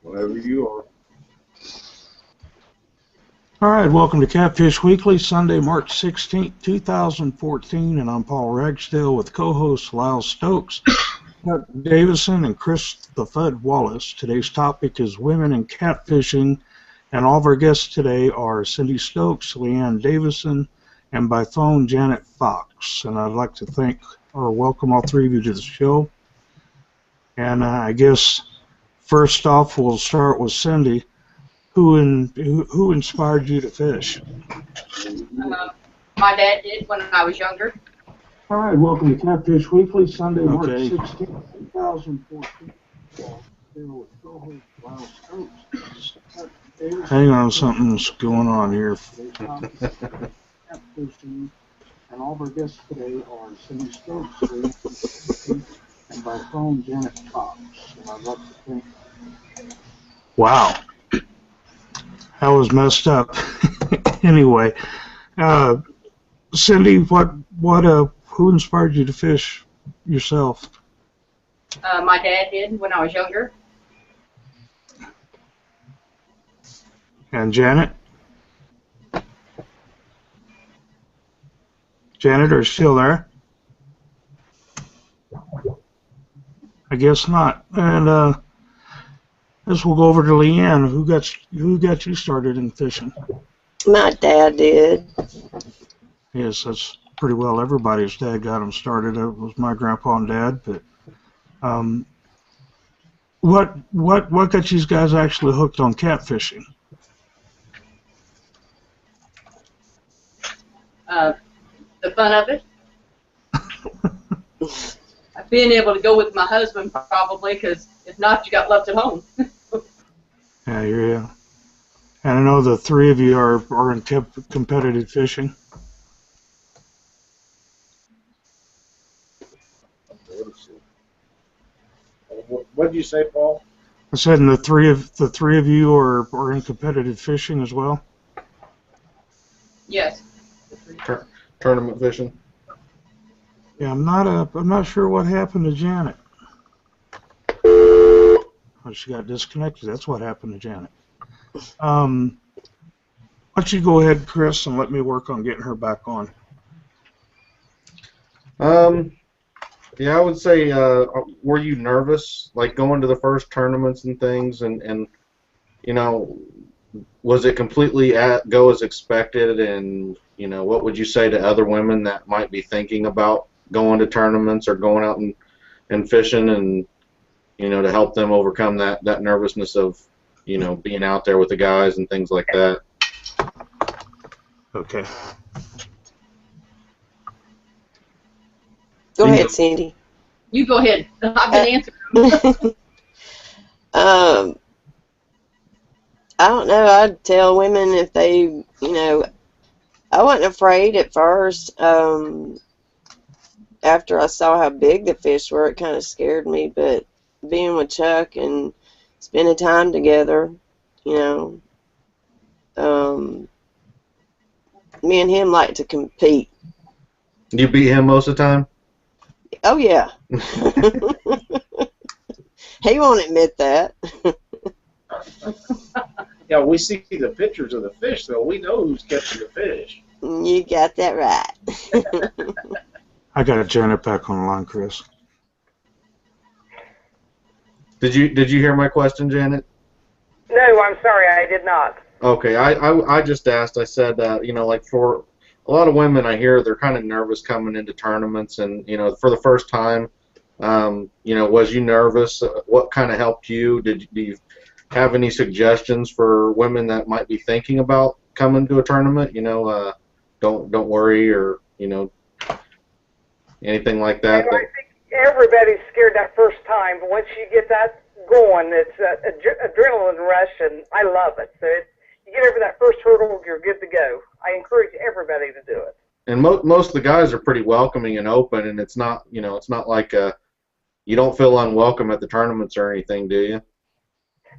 Whatever you are. All right, welcome to Catfish Weekly, Sunday, March 16th, 2014, and I'm Paul Ragsdale with co-hosts Lyle Stokes, Chuck Davison, and Chris the Fud Wallace. Today's topic is women and catfishing, and all of our guests today are Cindy Stokes, Leanne Davison, and by phone, Janet Fox. And I'd like to thank or welcome all three of you to the show. And I guess first off, we'll start with Cindy. Who inspired you to fish? My dad did when I was younger. All right, welcome to Catfish Weekly, Sunday, March 16th, 2014. Hang on, something's going on here. And all of our guests today are Cindy Stokes, and by phone, Janet Fox. And I'd like to thank. Wow. That was messed up. Anyway, Cindy, who inspired you to fish yourself? My dad did when I was younger. And Janet? Janet, are you still there? I guess not. And I guess we'll go over to Leanne. Who got you started in fishing? My dad did. Yes, that's pretty well everybody's dad got them started. It was my grandpa and dad. But what got you guys actually hooked on catfishing? The fun of it. Being able to go with my husband probably, because if not, you got left at home. Yeah. And I know the three of you are in competitive fishing. What did you say, Paul? I said, and the three of you are in competitive fishing as well. Yes. Tournament fishing. Yeah, I'm not sure what happened to Janet. Oh, she got disconnected. That's what happened to Janet. Why don't you go ahead, Chris, and let me work on getting her back on. Yeah, I would say, were you nervous, like going to the first tournaments and things, and you know, was it completely go as expected? And you know, what would you say to other women that might be thinking about going to tournaments or going out and fishing, and you know, to help them overcome that nervousness of, you know, being out there with the guys and things like that? Okay. Go ahead, Cindy. You go ahead. I've been answering. I don't know. I'd tell women if they, you know, I wasn't afraid at first. After I saw how big the fish were, it kind of scared me. But being with Chuck and spending time together, you know, me and him like to compete. You beat him most of the time? Oh, yeah. He won't admit that. Yeah, we see the pictures of the fish, though. We know who's catching the fish. You got that right. I got Janet back on the line, Chris. Did you hear my question, Janet? No, I'm sorry, I did not. Okay, I just asked. I said, you know, like for a lot of women, I hear they're kind of nervous coming into tournaments, and you know, for the first time, you know, was you nervous? What kind of helped you? Do you have any suggestions for women that might be thinking about coming to a tournament? You know, don't worry, or you know, anything like that. You know, I think everybody's scared that first time, but once you get that going, it's an adrenaline rush, and I love it. So you get over that first hurdle, you're good to go. I encourage everybody to do it. And most of the guys are pretty welcoming and open, and it's not, you know, it's not like you don't feel unwelcome at the tournaments or anything, do you?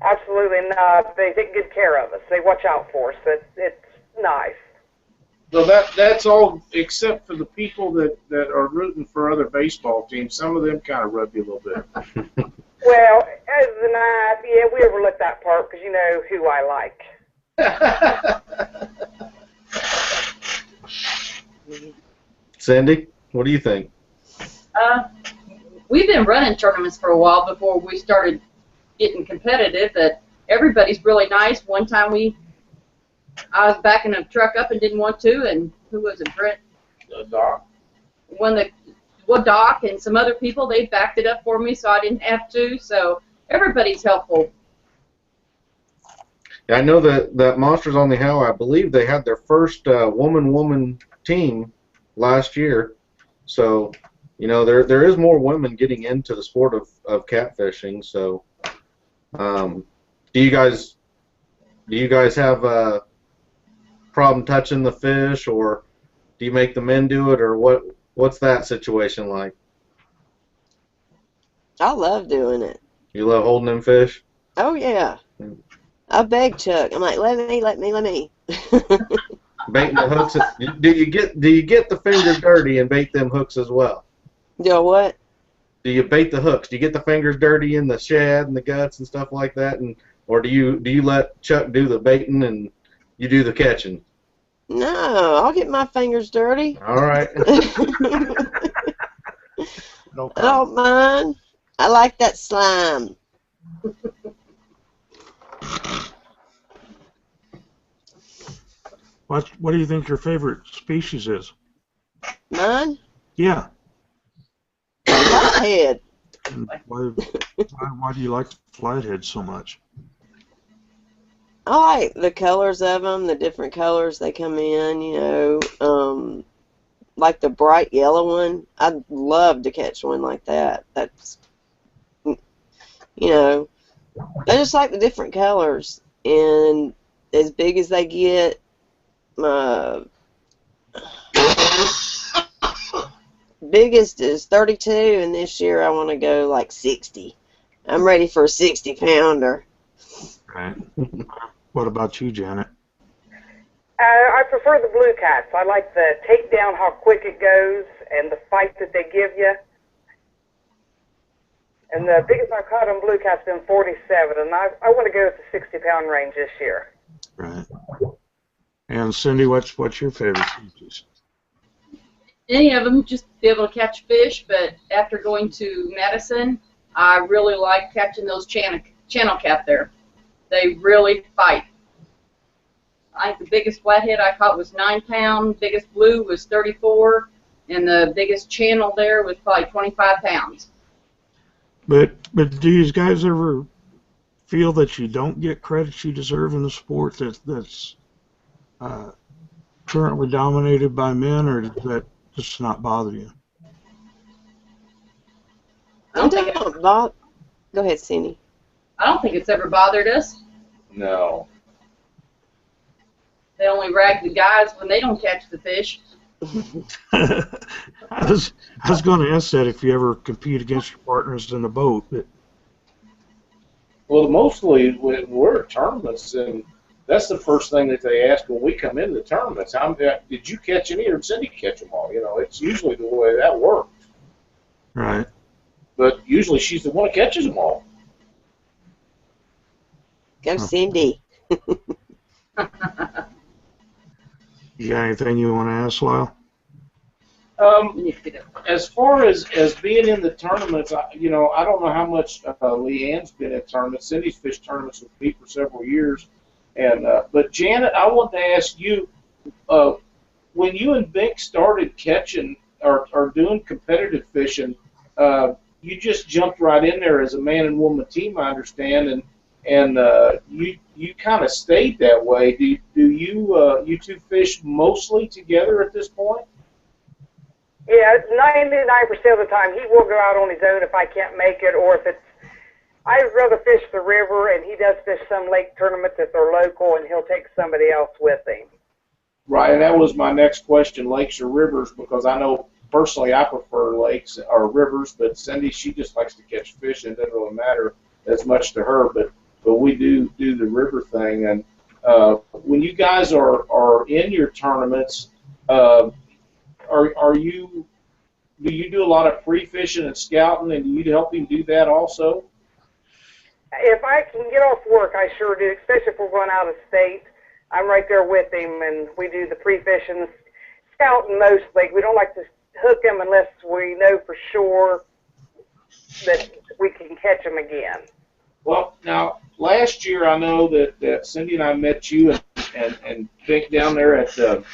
Absolutely not. They take good care of us. They watch out for us. It's nice. So that's all except for the people that are rooting for other baseball teams. Some of them kind of rub you a little bit. Well, as the night, yeah, we overlook that part because you know who I like. Cindy, what do you think? We've been running tournaments for a while before we started getting competitive, but everybody's really nice. One time I was backing a truck up and didn't want to, and who was it, Brent? Doc. Doc and some other people, they backed it up for me so I didn't have to, so everybody's helpful. Yeah, I know that Monsters on the Hell, I believe they had their first woman team last year. So, you know, there is more women getting into the sport of catfishing. So, do you guys have a problem touching the fish, or do you make the men do it, or what's that situation like? I love doing it. You love holding them fish? Oh yeah. I beg Chuck. I'm like, let me. Baiting the hooks. Do you get the fingers dirty and bait them hooks as well? Do what? Do you bait the hooks? Do you get the fingers dirty in the shad and the guts and stuff like that, or do you let Chuck do the baiting and you do the catching? No, I'll get my fingers dirty. All right. No I don't mind. I like that slime. What do you think your favorite species is? Mine? Yeah. Flathead. And why do you like flathead so much? I like the colors of them, the different colors they come in, you know. Like the bright yellow one. I'd love to catch one like that. That's, you know, I just like the different colors. And as big as they get, my biggest is 32, and this year I want to go like 60. I'm ready for a 60-pounder. Right. What about you, Janet? I prefer the blue cats. I like the takedown, how quick it goes, and the fight that they give you. And the biggest I've caught on blue cat's been 47, and I want to go at the 60-pound range this year. Right. And Cindy, what's your favorite species? Any of them, just be able to catch fish, but after going to Madison, I really like catching those channel cat there. They really fight. I think the biggest flathead I caught was 9 pounds, biggest blue was 34, and the biggest channel there was probably 25 pounds. But do you guys ever feel that you don't get credit you deserve in the sport that's currently dominated by men, or does that just not bother you? Go ahead, Cindy. I don't think it's ever bothered us. No. They only rag the guys when they don't catch the fish. I was going to ask that if you ever compete against your partners in the boat. But Well, mostly when we're at tournaments, and that's the first thing that they ask when we come into the tournaments. Did you catch any, or did Cindy catch them all? You know, it's usually the way that works. right. But usually she's the one that catches them all. Go, Cindy. You got anything you want to ask, Lyle? As far as being in the tournaments, I don't know how much Leanne's been in tournaments. Cindy's fished tournaments with me for several years, and but Janet, I want to ask you, when you and Bink started catching or doing competitive fishing, you just jumped right in there as a man and woman team, I understand, and you kind of stayed that way. Do you two fish mostly together at this point? Yeah, 99% of the time he will go out on his own if I can't make it, or if it's, I'd rather fish the river, and he does fish some lake tournaments if they're local, and he'll take somebody else with him. Right, and that was my next question, lakes or rivers, because I know personally I prefer lakes or rivers, but Cindy, she just likes to catch fish, and it doesn't really matter as much to her, but we do the river thing. And when you guys are in your tournaments, do you do a lot of pre-fishing and scouting, and do you help him do that also? If I can get off work, I sure do, especially if we're going out of state. I'm right there with him, and we do the pre-fishing, scouting mostly. We don't like to hook him unless we know for sure that we can catch him again. Well, now, last year I know that Cindy and I met you and Vic down there at the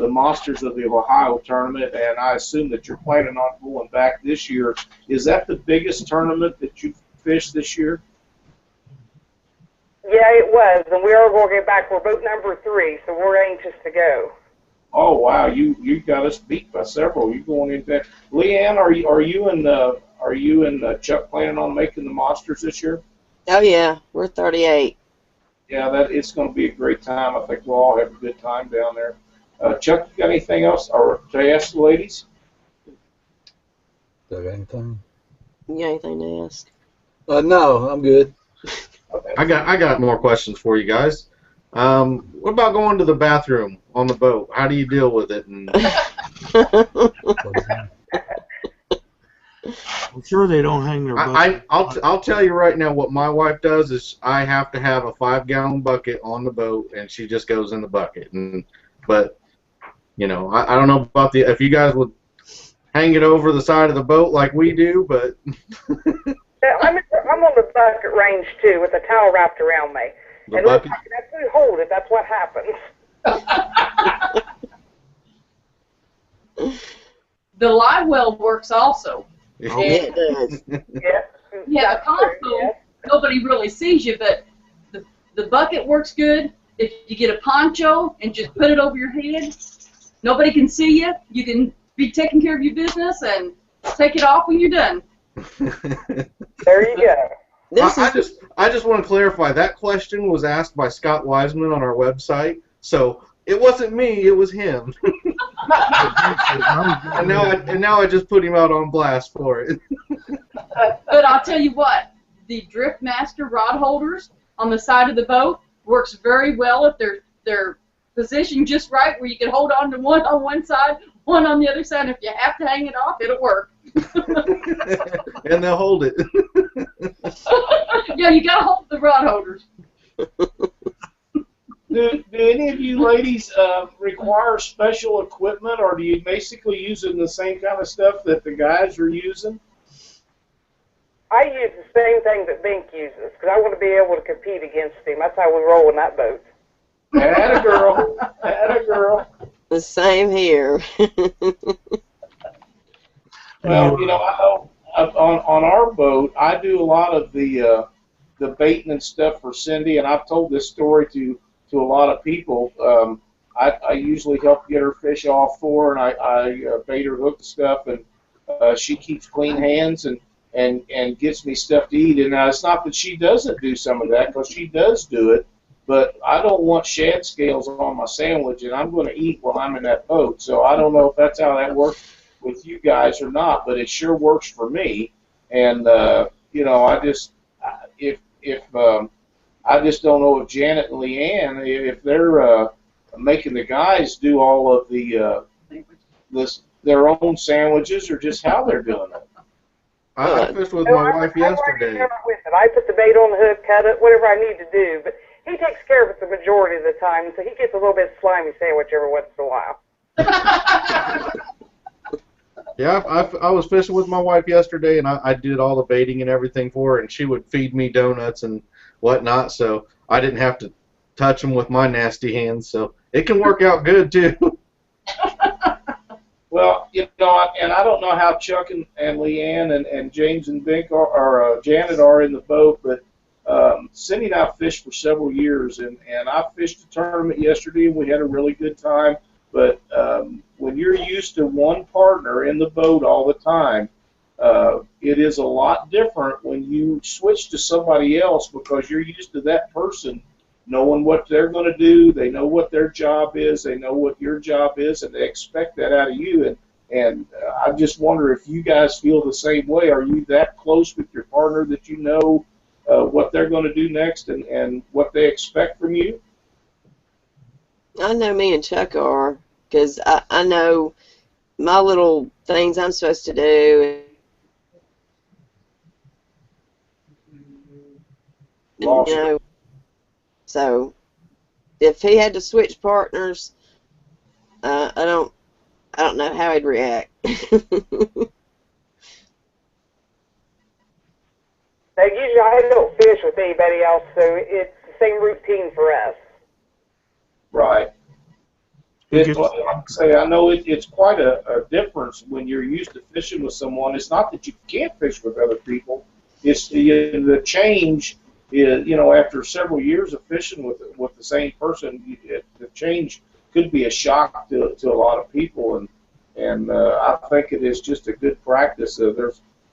Monsters of the Ohio tournament, and I assume that you're planning on going back this year. Is that the biggest tournament that you've fished this year? Yeah, it was, and we are going to get back. We're boat number 3, so we're anxious to go. Oh wow, you got us beat by several. You going in there? Leanne, are you and Chuck planning on making the Monsters this year? Oh yeah, we're 38. Yeah, that it's going to be a great time. I think we'll all have a good time down there. Chuck, you got anything else or to ask the ladies? Do I got anything? You got anything to ask? No, I'm good. Okay. I got more questions for you guys. What about going to the bathroom on the boat? How do you deal with it? And I'm sure they don't hang their bucket. I'll tell you right now what my wife does is I have to have a 5-gallon bucket on the boat, and she just goes in the bucket. But you know, I don't know about if you guys would hang it over the side of the boat like we do, but I'm on the bucket range too, with a towel wrapped around me. the And bucket. that's who hold it. That's what happens. The live well works also. Yeah, it does. Yeah. Yeah, a console, nobody really sees you, but the bucket works good. If you get a poncho and just put it over your head, nobody can see you. You can be taking care of your business and take it off when you're done. There you go. I just want to clarify that question was asked by Scott Wiseman on our website, so it wasn't me, it was him. and now I just put him out on blast for it. But I'll tell you what, the Driftmaster rod holders on the side of the boat works very well if they're positioned just right where you can hold on to one on one side, one on the other side. If you have to hang it off, it'll work. And they'll hold it. Yeah, you gotta hold the rod holders. Do any of you ladies require special equipment, or do you basically using the same kind of stuff that the guys are using? I use the same thing that Bink uses because I want to be able to compete against him. That's how we roll in that boat. Atta girl, atta girl. The same here. Well, you know, I know on our boat, I do a lot of the baiting and stuff for Cindy, and I've told this story to a lot of people. I usually help get her fish off for her, and I bait her, hook the stuff, and she keeps clean hands and gets me stuff to eat. And it's not that she doesn't do some of that, because she does do it, but I don't want shad scales on my sandwich, and I'm going to eat while I'm in that boat. So I don't know if that's how that works with you guys or not, but it sure works for me. And you know, I just I just don't know if Janet and Leanne, if they're making the guys do all of their own sandwiches, or just how they're doing it. I fished with my wife yesterday. I put the bait on the hook, cut it, whatever I need to do, but he takes care of it the majority of the time, so he gets a little bit slimy sandwich every once in a while. Yeah, I was fishing with my wife yesterday, and I did all the baiting and everything for her, and she would feed me donuts and whatnot, so I didn't have to touch them with my nasty hands, so it can work out good, too. Well, you know, and I don't know how Chuck and Leanne and James and Bink or Janet are in the boat, but Cindy and I fished for several years, and I fished a tournament yesterday, and we had a really good time. But when you're used to one partner in the boat all the time, it is a lot different when you switch to somebody else, because you're used to that person knowing what they're going to do. They know what their job is. They know what your job is, and they expect that out of you. And I just wonder if you guys feel the same way. Are you that close with your partner that you know what they're going to do next and what they expect from you? I know me and Chuck are, because I know my little things I'm supposed to do. Lost You know, so if he had to switch partners, I don't know how he'd react. Now, usually I don't fish with anybody else, so it's the same routine for us. Right. Like I say, I know it's quite a difference when you're used to fishing with someone. It's not that you can't fish with other people. It's the change. After several years of fishing with the same person, the change could be a shock to a lot of people, and I think it is just a good practice.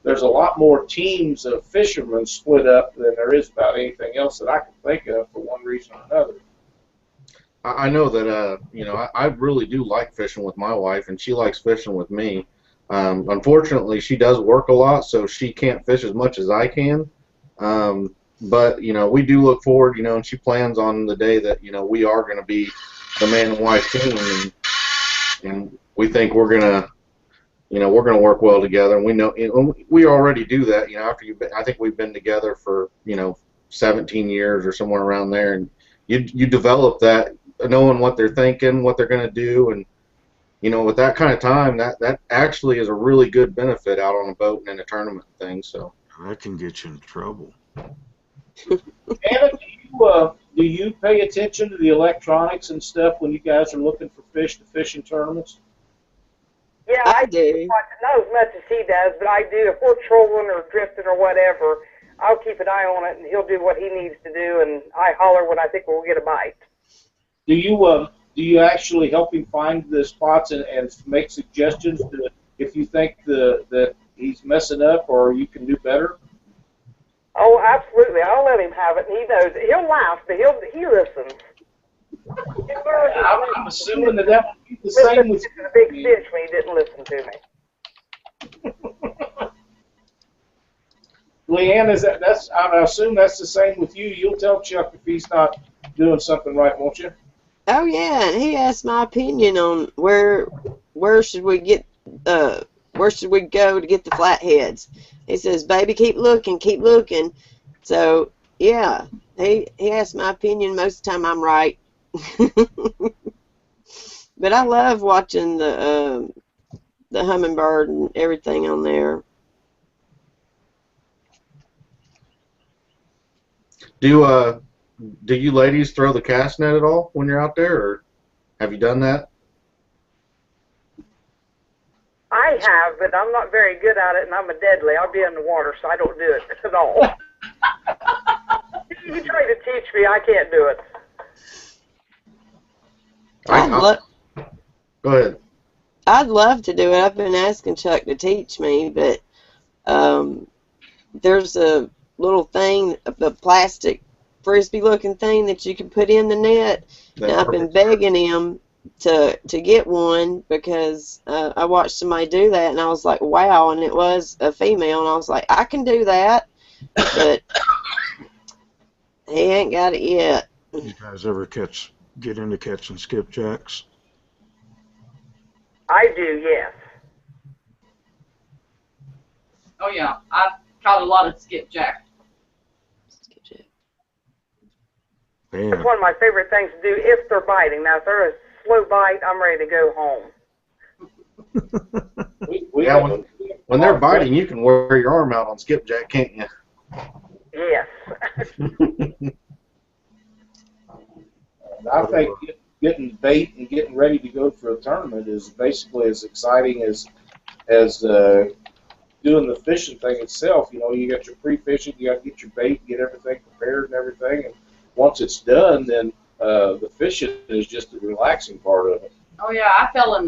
There's a lot more teams of fishermen split up than there is about anything else that I can think of for one reason or another. I know that I really do like fishing with my wife, and she likes fishing with me. Unfortunately, she does work a lot, so she can't fish as much as I can. But we do look forward, and she plans on the day that we are going to be the man and wife team, and we think we're gonna work well together, and we know we already do that. I think we've been together for 17 years or somewhere around there, and you develop that knowing what they're thinking, what they're going to do, and with that kind of time, that actually is a really good benefit out on a boat and in a tournament thing. So that can get you in trouble. Anna, do you pay attention to the electronics and stuff when you guys are looking for fish to fish in tournaments? Yeah, I do. Not as much as he does, but I do. If we're trolling or drifting or whatever, I'll keep an eye on it, and he'll do what he needs to do, and I holler when I think we'll get a bite. Do you actually help him find the spots and make suggestions if you think that he's messing up or you can do better? Oh, absolutely. I'll let him have it, and he knows it. He'll laugh, but he listens. I'm assuming that would be the same with the big fish when he didn't listen to me. Leanne, I assume that's the same with you. You'll tell Chuck if he's not doing something right, won't you? Oh yeah, and he asked my opinion on where should we get where should we go to get the flatheads. He says, "Baby, keep looking, keep looking." So yeah, he asked my opinion. Most of the time, I'm right. But I love watching the hummingbird and everything on there. Do you ladies throw the cast net at all when you're out there, or have you done that? I have, but I'm not very good at it, and I'm a deadly. I'll be in the water, so I don't do it at all. You try to teach me, I can't do it. Go ahead. I'd love to do it. I've been asking Chuck to teach me, but there's a little thing, the plastic frisbee-looking thing that you can put in the net. And I've been begging him to get one because I watched somebody do that, and I was like, wow, and it was a female, and I was like, I can do that, but he ain't got it yet. You guys ever get into catching skipjacks? I do, yes. Oh yeah, I've caught a lot of skipjack. Man. It's one of my favorite things to do if they're biting. Now, if they're a slow bite, I'm ready to go home. When they're biting, you can wear your arm out on skipjack, can't you? Yes. I think getting bait and getting ready to go for a tournament is basically as exciting as doing the fishing thing itself. You got your pre-fishing, you got to get your bait, get everything prepared and everything, and once it's done, then the fishing is just the relaxing part of it. Oh yeah, I fell in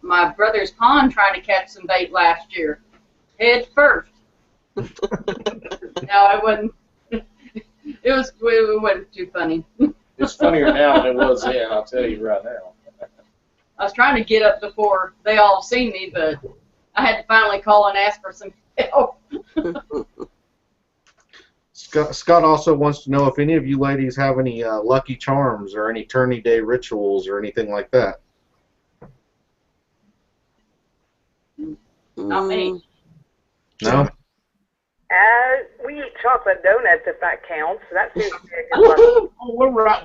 my brother's pond trying to catch some bait last year, head first. No, it wasn't. It wasn't too funny. It's funnier now than it was then, I'll tell you right now. I was trying to get up before they all seen me, but I had to finally call and ask for some help. Scott also wants to know if any of you ladies have any lucky charms or any tourney day rituals or anything like that. Not me. No? we eat chocolate donuts if that counts. That seems to be a good one. Oh,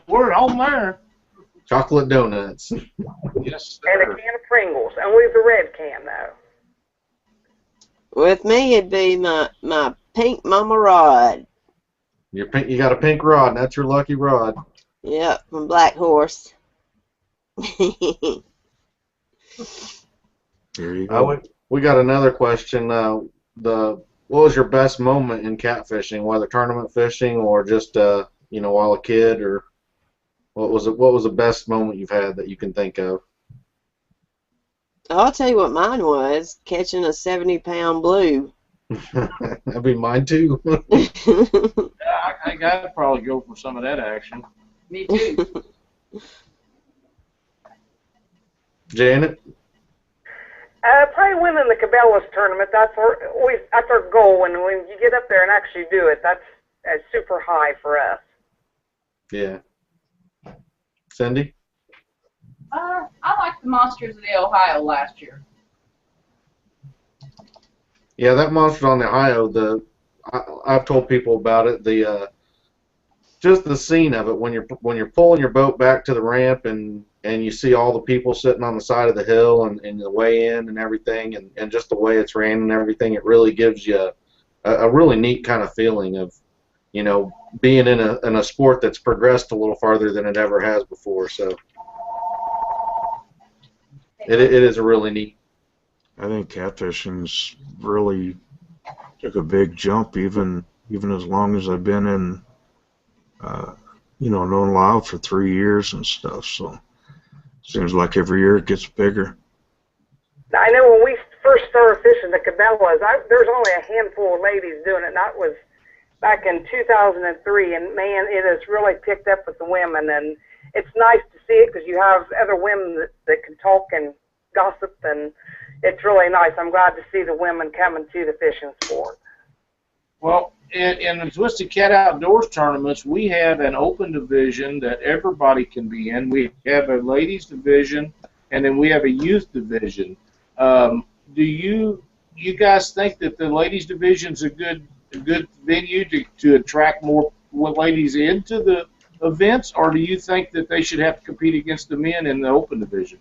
we're on there. Chocolate donuts. Yes, And a sir. can of Pringles. Only the red can, though. With me, it'd be my pink mama rod. You got a pink rod, and that's your lucky rod. Yep, from Black Horse. There you go. We got another question. What was your best moment in catfishing, whether tournament fishing or just while a kid, or what was the best moment you've had that you can think of? I'll tell you what mine was, catching a 70-pound blue. That'd be mine too. Yeah, I think I'd probably go for some of that action. Me too. Janet? Probably winning the Cabela's tournament. That's our goal. And when you get up there and actually do it, that's super high for us. Yeah. Cindy? I liked the Monsters of the Ohio last year. Yeah, that Monsters on the Ohio, I've told people about it. Just the scene of it when you're pulling your boat back to the ramp and you see all the people sitting on the side of the hill and the way in and everything and just the way it's ran and everything, it really gives you a really neat kind of feeling of, being in a sport that's progressed a little farther than it ever has before. So it is a really neat. I think catfishing's really took a big jump, even as long as I've been in, known loud for 3 years and stuff. So seems like every year it gets bigger. I know when we first started fishing the Cabela's, there's only a handful of ladies doing it, and that was back in 2003. And man, it has really picked up with the women, and it's nice to see it because you have other women that can talk and gossip, and it's really nice. I'm glad to see the women coming to the fishing sport. Well, in the Twisted Cat Outdoors tournaments, we have an open division that everybody can be in. We have a ladies division, and then we have a youth division. Do you guys think that the ladies division is a good venue to attract more ladies into the events, or do you think that they should have to compete against the men in the open division?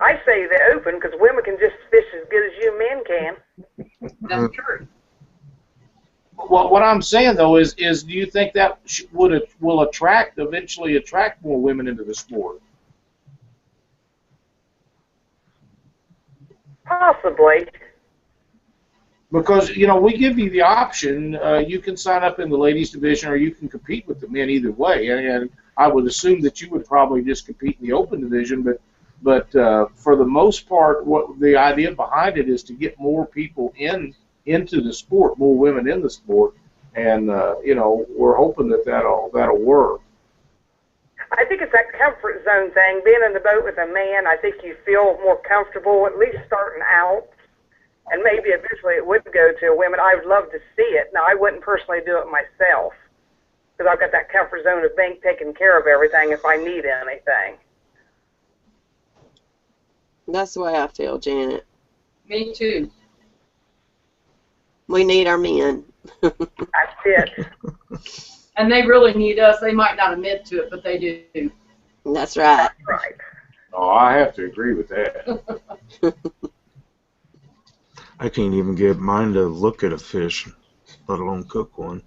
I say the open because women can just fish as good as you men can. That's true. Well, what I'm saying though is do you think that will eventually attract more women into the sport? Possibly. Because we give you the option. You can sign up in the ladies division, or you can compete with the men either way. And I would assume that you would probably just compete in the open division, but for the most part, what the idea behind it is to get more people into the sport, more women in the sport, and we're hoping that'll work. I think it's that comfort zone thing. Being in the boat with a man, I think you feel more comfortable, at least starting out, and maybe eventually it would go to women. I would love to see it. Now, I wouldn't personally do it myself because I've got that comfort zone of being taken care of everything if I need anything. That's the way I feel, Janet. Me too. We need our men. That's it. And they really need us. They might not admit to it, but they do. That's right. That's right. Oh, I have to agree with that. I can't even get mine to look at a fish, let alone cook one.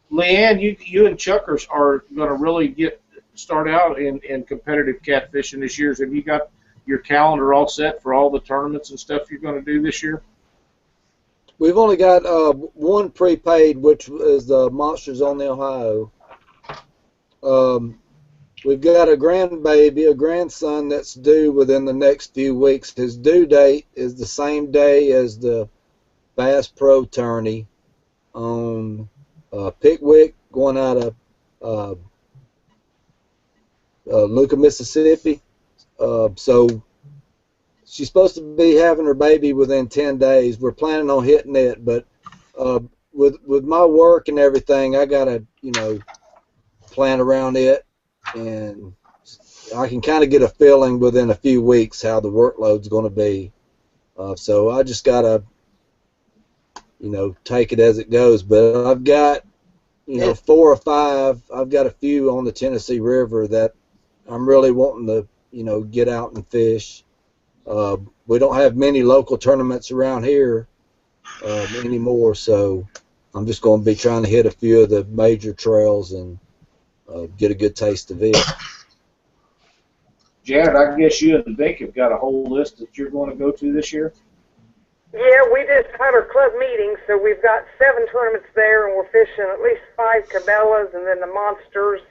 Leanne, you and Chuck are going to really start out in competitive catfishing this year. Have you got your calendar all set for all the tournaments and stuff you're going to do this year? We've only got one prepaid, which is the Monsters on the Ohio. We've got a grandson that's due within the next few weeks. His due date is the same day as the Bass Pro Tourney on Pickwick, going out of Luca, Mississippi. So she's supposed to be having her baby within 10 days. We're planning on hitting it, but with my work and everything, I gotta plan around it, and I can kind of get a feeling within a few weeks how the workload's going to be. So I just gotta take it as it goes. But I've got, 4 or 5. I've got a few on the Tennessee River that I'm really wanting to, get out and fish. We don't have many local tournaments around here anymore, so I'm just going to be trying to hit a few of the major trails and get a good taste of it. Janet, I guess you and Vic have got a whole list that you're going to go to this year? Yeah, we just had our club meeting, so we've got 7 tournaments there, and we're fishing at least 5 Cabela's and then the monsters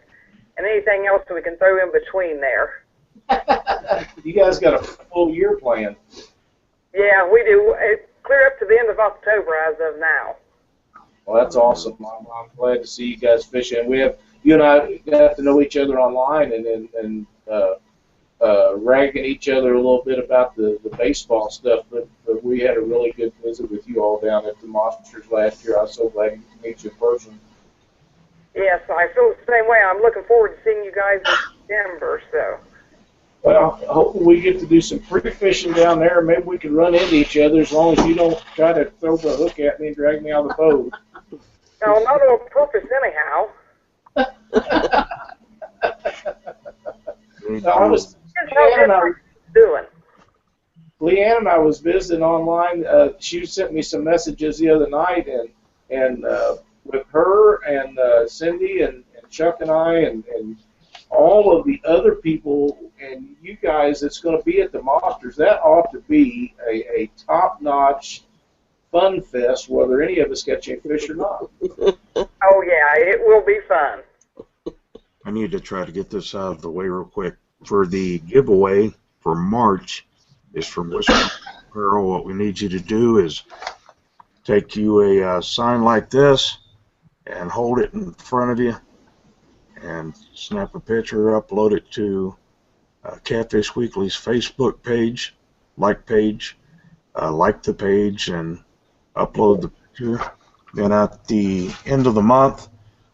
and anything else that we can throw in between there. You guys got a full year planned. Yeah, we do. It's clear up to the end of October as of now. Well, that's awesome. I'm glad to see you guys fishing. You and I got to know each other online and ragging each other a little bit about the baseball stuff, but we had a really good visit with you all down at the Monsters last year. I was so glad to meet you in person. Yes, I feel the same way. I'm looking forward to seeing you guys in Denver. So. Well, hopefully we get to do some pre-fishing down there. Maybe we can run into each other as long as you don't try to throw the hook at me and drag me out of the boat. No, not on purpose anyhow. Leanne and I was visiting online. She sent me some messages the other night, and with her and Cindy and Chuck and I and all of the other people and you guys that's going to be at the Monsters, that ought to be a top-notch fun fest, whether any of us catch any fish or not. Oh, yeah, it will be fun. I need to try to get this out of the way real quick. For the giveaway for March is from Whisker Apparel. What we need you to do is take you a sign like this and hold it in front of you and snap a picture, upload it to Catfish Weekly's Facebook page, like the page, and upload the picture. Then at the end of the month,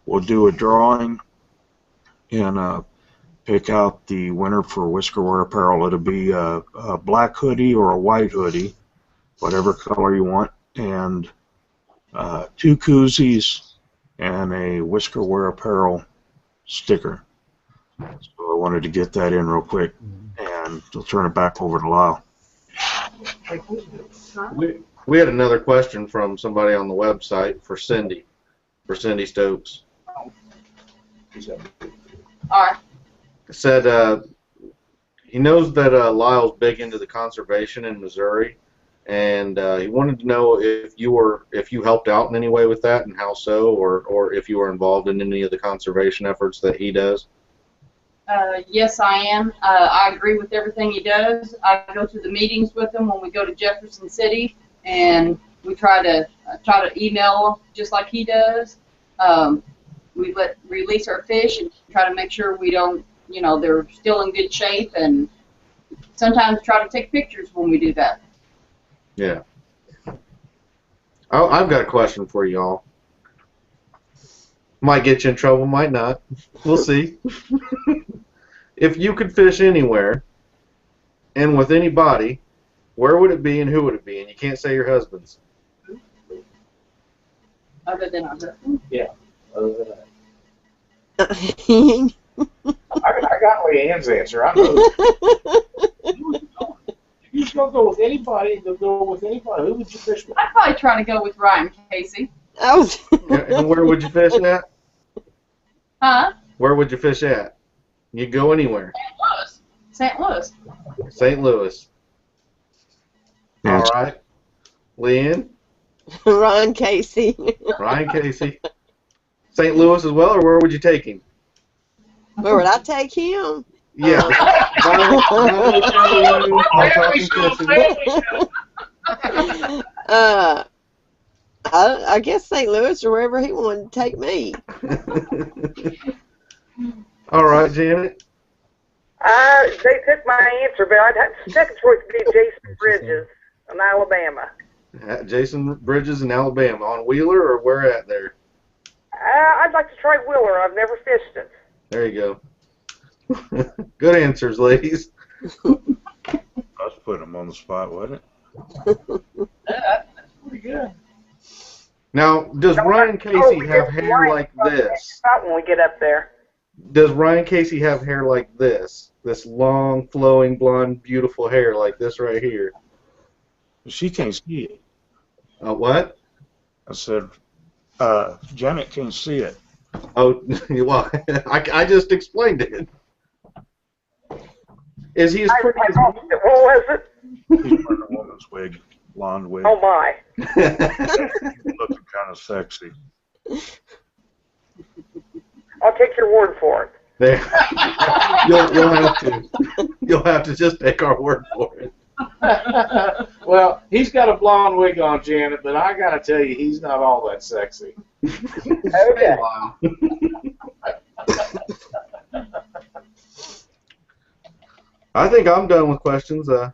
we'll do a drawing and pick out the winner for Whiskerware Apparel. It'll be a black hoodie or a white hoodie, whatever color you want, and 2 koozies and a Whiskerware Apparel sticker. So I wanted to get that in real quick, and I'll turn it back over to Lyle. We had another question from somebody on the website for Cindy Stokes. All right. Said he knows that Lyle's big into the conservation in Missouri, and he wanted to know if you helped out in any way with that, and how so, or if you were involved in any of the conservation efforts that he does. Yes, I am. I agree with everything he does. I go to the meetings with him when we go to Jefferson City, and we try to email just like he does. We release our fish and try to make sure we don't, they're still in good shape, and sometimes try to take pictures when we do that. Yeah. I've got a question for y'all. Might get you in trouble, might not. We'll see. If you could fish anywhere and with anybody, where would it be and who would it be? And you can't say your husband's. Other than our husband? Yeah, other than that. I got Leanne's answer. I know. If you're going to go with anybody, who would you fish with? I'd probably try to go with Ryan Casey. And where would you fish at? Huh? Where would you fish at? You go anywhere. St. Louis. St. Louis. Yeah. All right. Leanne? Ryan Casey. Ryan Casey. St. Louis as well, or where would you take him? Where would I take him? Yeah. I guess St. Louis or wherever he wanted to take me. All right, Janet. They took my answer, but I'd have second choice would be Jason Bridges in Alabama. Jason Bridges in Alabama. On Wheeler or where at there? I'd like to try Wheeler. I've never fished it. There you go. Good answers, ladies. I was putting him on the spot, wasn't it? That's pretty good. Now, does Ryan Casey have hair like this? When we get up there. Does Ryan Casey have hair like this? This long, flowing, blonde, beautiful hair like this right here? She can't see it. What? I said, Janet can't see it. Oh, well, I just explained it. Is he as pretty as me? What was it? He's wearing a woman's wig, blonde wig. Oh, my. Looking kind of sexy. I'll take your word for it. There. You'll have to just take our word for it. Well, he's got a blonde wig on, Janet, but I gotta tell you, he's not all that sexy. Okay. Wow. I think I'm done with questions. If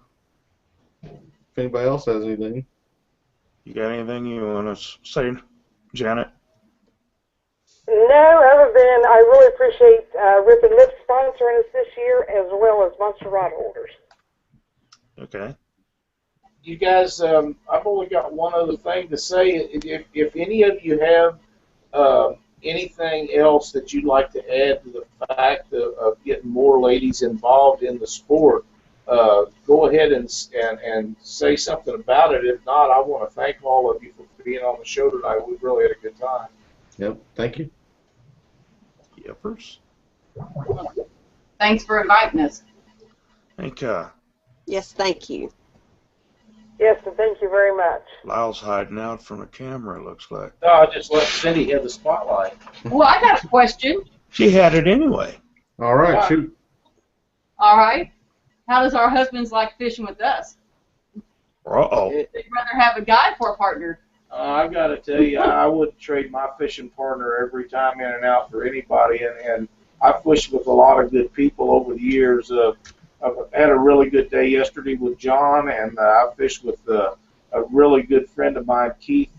anybody else has anything. You got anything you want to say, Janet? No, other than I really appreciate Rip and Lip sponsoring us this year, as well as Monster Rod Holders. Okay. You guys, I've only got one other thing to say. If any of you have anything else that you'd like to add to the fact of getting more ladies involved in the sport, go ahead and say something about it. If not, I want to thank all of you for being on the show tonight. We really had a good time. Yep. Thank you. Yippers. Thanks for inviting us. I think Yes, thank you. Yes, and thank you very much. Lyle's hiding out from the camera, it looks like. No, I just let Cindy have the spotlight. Well, I got a question. She had it anyway. All right, shoot. All right. How does our husbands like fishing with us? Uh-oh. They'd rather have a guy for a partner. I got to tell you, I wouldn't trade my fishing partner every time in and out for anybody. And I've fished with a lot of good people over the years. I've had a really good day yesterday with John, and I fished with a really good friend of mine, Keith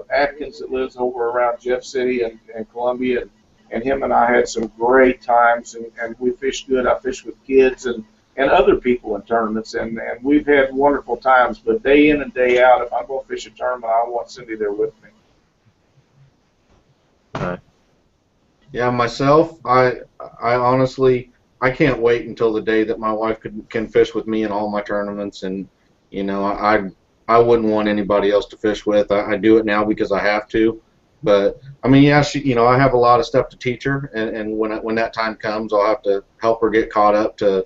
Atkins, that lives over around Jeff City and Columbia. And him and I had some great times, and we fished good. I fished with kids and other people in tournaments, and we've had wonderful times. But day in and day out, if I'm going to fish a tournament, I want Cindy there with me. All right. Yeah, myself, I honestly, I can't wait until the day that my wife can fish with me in all my tournaments, and you know, I wouldn't want anybody else to fish with. I do it now because I have to, but I mean, yeah, she, you know, I have a lot of stuff to teach her, and when that time comes, I'll have to help her get caught up to,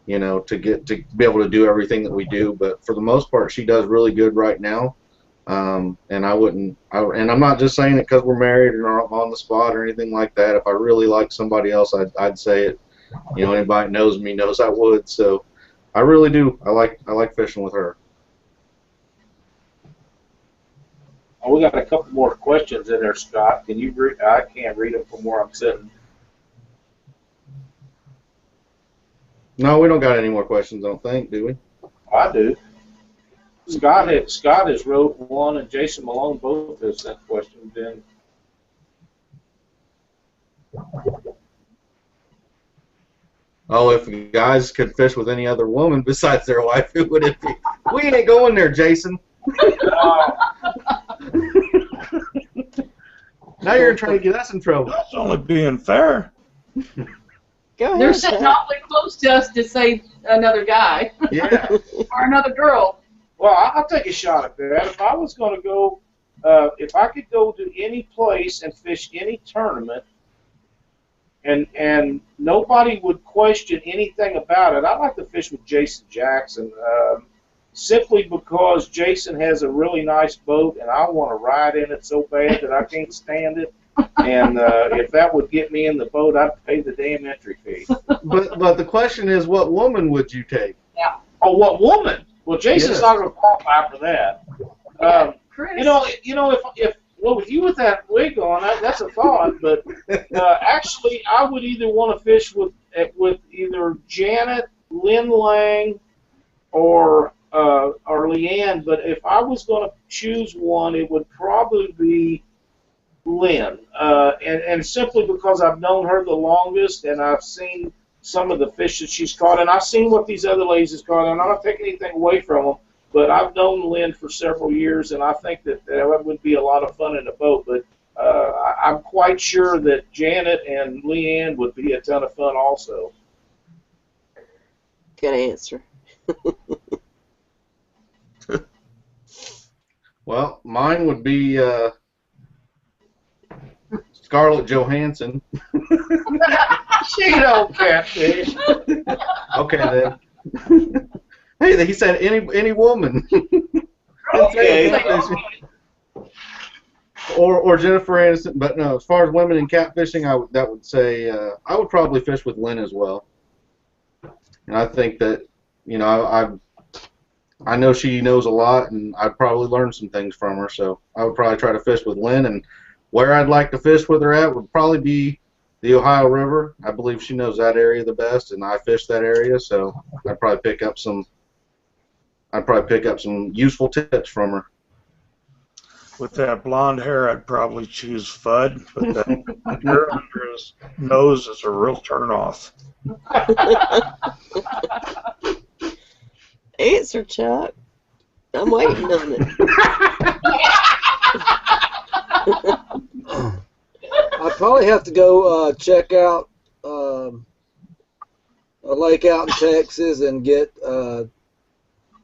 you know, to be able to do everything that we do. But for the most part, she does really good right now. And and I'm not just saying it because we're married and are on the spot or anything like that. If I really liked somebody else, I'd say it. You know, anybody that knows me knows I would. So I really do. I like fishing with her. Oh, we got a couple more questions in there, Scott. Can you read? I can't read them from where I'm sitting. No, we don't got any more questions, I don't think, do we? I do. Scott has wrote one, and Jason Malone both have sent questions in. Oh, if guys could fish with any other woman besides their wife, who would it be? We ain't going there, Jason. Now you're trying to get us in trouble. That's only being fair. Go ahead. They're sitting awfully close to us to say another guy. Yeah. Or another girl. Well, I'll take a shot at that. If I was going to go, if I could go to any place and fish any tournament, and nobody would question anything about it, I'd like to fish with Jason Jackson, simply because Jason has a really nice boat, and I want to ride in it so bad that I can't stand it. And if that would get me in the boat, I'd pay the damn entry fee. But the question is, what woman would you take? Yeah. Oh, what woman? Well, Jason's Yes. not going to qualify for that. Chris. You know, if well, with you with that wig on, that's a thought. But actually, I would either want to fish with either Janet, Lynn Lang, or Leanne. But if I was going to choose one, it would probably be Lynn, and simply because I've known her the longest, and I've seen some of the fish that she's caught, and I've seen what these other ladies have caught, and I'm not taking anything away from them, But I've known Lynn for several years, and I think that that would be a lot of fun in a boat. But I'm quite sure that Janet and Leanne would be a ton of fun also. Good answer. Well, mine would be Scarlett Johansson. She don't catfish. Okay then. Hey, he said any woman. Okay. Or Jennifer Aniston, but no. As far as women in catfishing, that would say I would probably fish with Lynn as well. And I think that I know she knows a lot, and I'd probably learn some things from her. So I would probably try to fish with Lynn, and where I'd like to fish with her at would probably be the Ohio River. I believe she knows that area the best, and I fish that area, so I'd probably pick up some useful tips from her. With that blonde hair, I'd probably choose Fudd, but that hair under his nose is a real turnoff. Answer, Chuck. I'm waiting on it. I'd probably have to go check out a lake out in Texas and get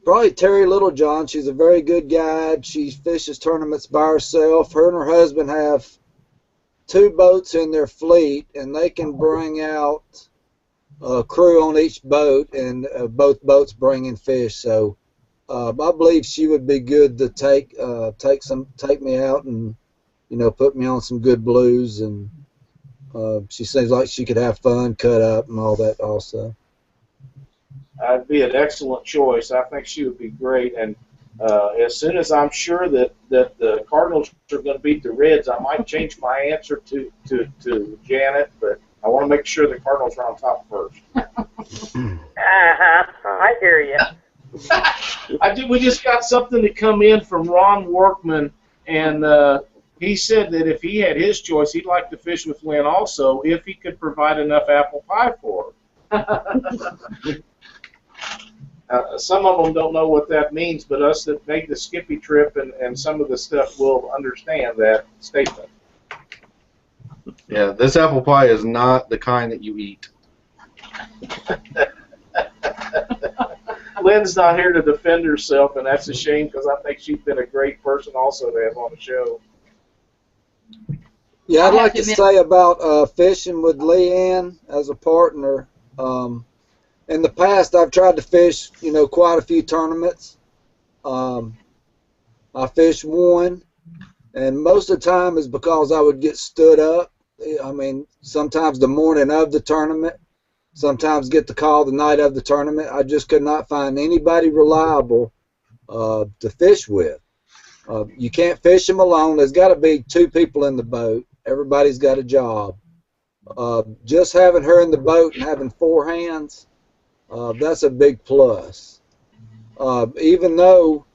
probably Terry Littlejohn. She's a very good guide. She fishes tournaments by herself. Her and her husband have 2 boats in their fleet, and they can bring out a crew on each boat, and both boats bring in fish. So I believe she would be good to take me out and put me on some good blues, and she seems like she could have fun, cut up, and all that also. That'd be an excellent choice. I think she would be great. And as soon as I'm sure that the Cardinals are going to beat the Reds, I might change my answer to Janet, but I want to make sure the Cardinals are on top first. I hear you. We just got something to come in from Ron Workman, and he said that if he had his choice, he'd like to fish with Lynn also if he could provide enough apple pie for her. Some of them don't know what that means, but us that made the Skippy trip and some of the stuff will understand that statement. Yeah, this apple pie is not the kind that you eat. Lynn's not here to defend herself, and that's a shame because I think she's been a great person also to have on the show. Yeah, I'd like to say about fishing with Leanne as a partner. In the past, I've tried to fish, quite a few tournaments. I fished one, and most of the time is because I would get stood up. I mean, sometimes the morning of the tournament, sometimes get the call the night of the tournament. I just could not find anybody reliable to fish with. You can't fish them alone. There's got to be 2 people in the boat. Everybody's got a job. Just having her in the boat and having 4 hands, that's a big plus. Even though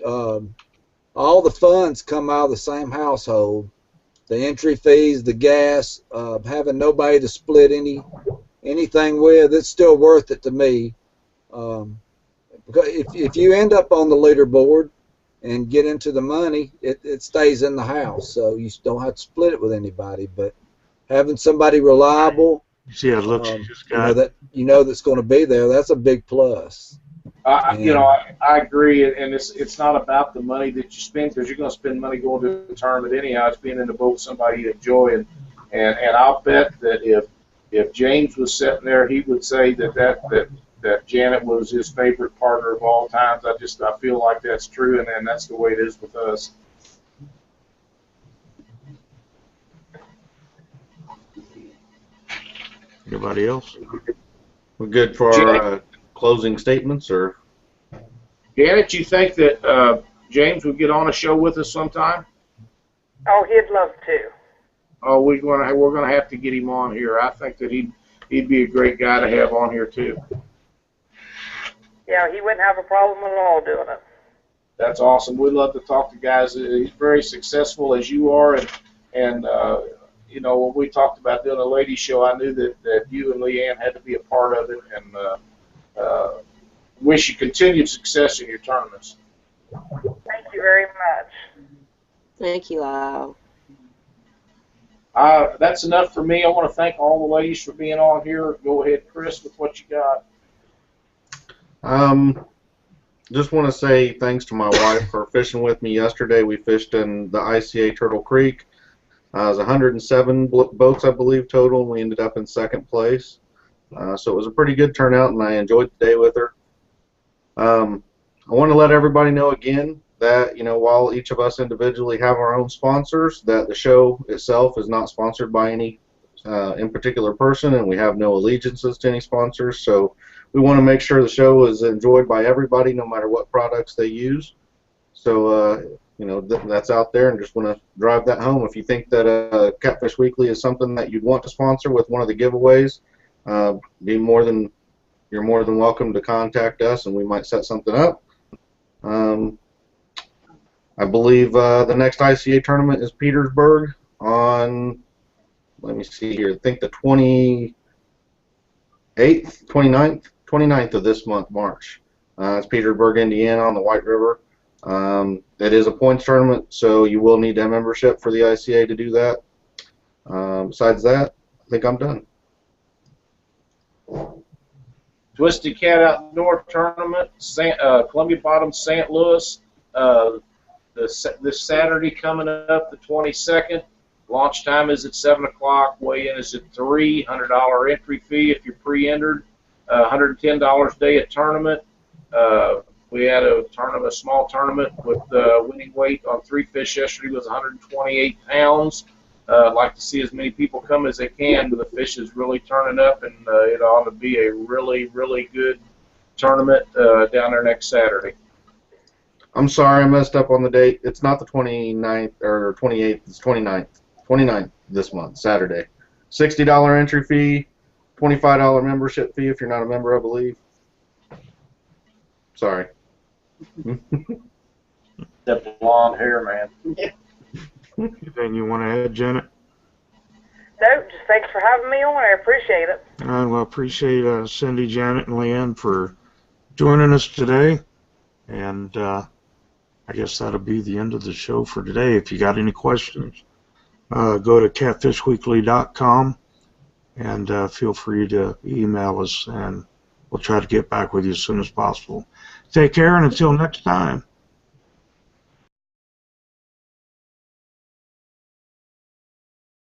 all the funds come out of the same household, the entry fees, the gas, having nobody to split anything with, it's still worth it to me. Because if you end up on the leaderboard and get into the money, it stays in the house, so you don't have to split it with anybody. But having somebody reliable, Yeah, look, she just got that's going to be there, that's a big plus. I agree, and it's not about the money that you spend, because you're going to spend money going to the tournament anyhow. It's being in the boat with somebody you enjoy, and I'll bet that if James was sitting there, he would say that Janet was his favorite partner of all times. I feel like that's true, and that's the way it is with us. Anybody else? We're good for our closing statements, or? Janet, you think that James would get on a show with us sometime? Oh, he'd love to. Oh, we're gonna have to get him on here. I think that he'd be a great guy to have on here too. Yeah, he wouldn't have a problem at all doing it. That's awesome. We'd love to talk to guys. He's very successful as you are, and when we talked about doing a ladies show, I knew that you and Leanne had to be a part of it, and wish you continued success in your tournaments. Thank you very much. Thank you, Lyle. That's enough for me. I want to thank all the ladies for being on here. Go ahead, Chris, with what you got. Just want to say thanks to my wife for fishing with me yesterday. We fished in the ICA Turtle Creek. It was 107 boats, I believe, total, and we ended up in second place. So it was a pretty good turnout, and I enjoyed the day with her. I want to let everybody know again that, while each of us individually have our own sponsors, that the show itself is not sponsored by any in particular person, and we have no allegiances to any sponsors. So we want to make sure the show is enjoyed by everybody, no matter what products they use. So, that's out there, and just want to drive that home. If you think that Catfish Weekly is something that you'd want to sponsor with one of the giveaways, you're more than welcome to contact us, and we might set something up. I believe the next ICA tournament is Petersburg on, let me see here, I think the 29th of this month, March. It's Petersburg, Indiana on the White River. It is a points tournament, so you will need a membership for the ICA to do that. Besides that, I think I'm done. Twisted Cat Outdoor Tournament, Columbia Bottom, St. Louis. This Saturday coming up, the 22nd. Launch time is at 7 o'clock. Weigh-in is at $3. $100 entry fee if you're pre-entered. $110 day at tournament. We had a small tournament with winning weight on 3 fish yesterday was 128 pounds. I'd like to see as many people come as they can, but the fish is really turning up, and it ought to be a really, really good tournament down there next Saturday. I'm sorry, I messed up on the date. It's not the 29th or 28th. It's 29th. 29th this month, Saturday. $60 entry fee, $25 membership fee if you're not a member, I believe. Sorry. That blonde hair, man. Anything you want to add, Janet? No, just thanks for having me on. I appreciate it. Well, appreciate Cindy, Janet, and Leanne for joining us today. And I guess that'll be the end of the show for today. If you got any questions, go to catfishweekly.com and feel free to email us, and we'll try to get back with you as soon as possible. Take care, and until next time.